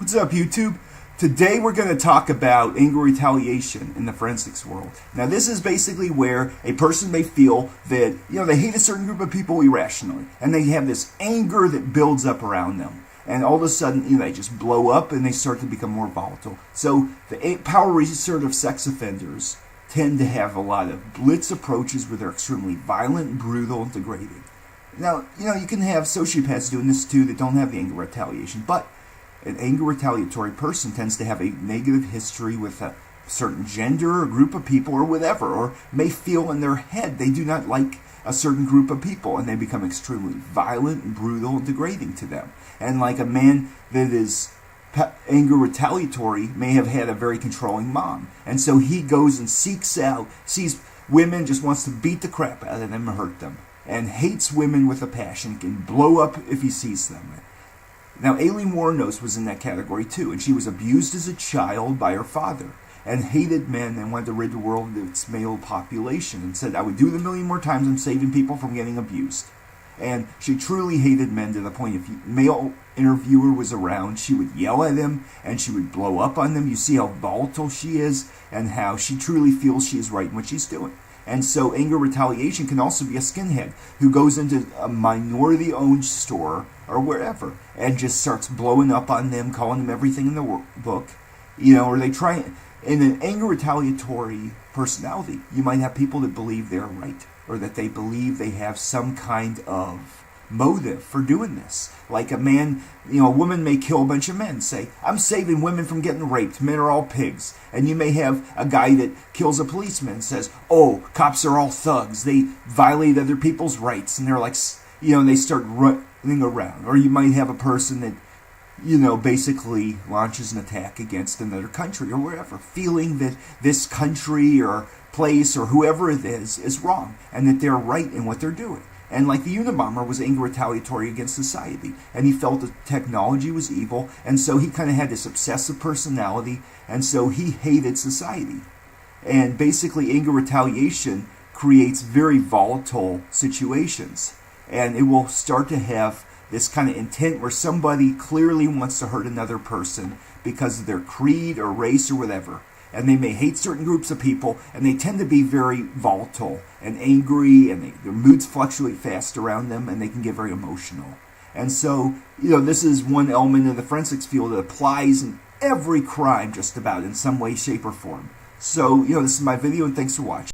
What's up, YouTube? Today we're going to talk about anger retaliation in the forensics world. Now, this is basically where a person may feel that, they hate a certain group of people irrationally, and they have this anger that builds up around them. And all of a sudden, they just blow up and they start to become more volatile. So the power research of sex offenders tend to have a lot of blitz approaches where they're extremely violent, brutal, and degrading. Now, you can have sociopaths doing this too that don't have the anger retaliation, but an anger retaliatory person tends to have a negative history with a certain gender or group of people or whatever, or may feel in their head they do not like a certain group of people, and they become extremely violent and brutal and degrading to them. And like a man that is anger retaliatory may have had a very controlling mom, and so he goes and sees women, just wants to beat the crap out of them and hurt them, and hates women with a passion, can blow up if he sees them. Now, Aileen Wuornos was in that category too, and she was abused as a child by her father and hated men and wanted to rid the world of its male population and said, I would do it a million more times. I'm saving people from getting abused. And she truly hated men to the point if a male interviewer was around, she would yell at him and she would blow up on them. You see how volatile she is and how she truly feels she is right in what she's doing. And so anger retaliation can also be a skinhead who goes into a minority-owned store or wherever and just starts blowing up on them, calling them everything in the book, or they try. In an anger retaliatory personality, you might have people that believe they're right, or that they believe they have some kind of motive for doing this. Like a man, a woman may kill a bunch of men, say, I'm saving women from getting raped, men are all pigs. And you may have a guy that kills a policeman and says, oh, cops are all thugs, they violate other people's rights, and they're like, and they start running around. Or you might have a person that, basically launches an attack against another country or wherever, feeling that this country or place or whoever it is wrong, and that they're right in what they're doing. And like the Unabomber was anger retaliatory against society, and he felt that technology was evil, and so he kind of had this obsessive personality, and so he hated society. And basically anger retaliation creates very volatile situations, and it will start to have this kind of intent where somebody clearly wants to hurt another person because of their creed or race or whatever. And they may hate certain groups of people, and they tend to be very volatile and angry, and their moods fluctuate fast around them, and they can get very emotional. And so, this is one element of the forensics field that applies in every crime just about in some way, shape, or form. So, this is my video, and thanks for watching.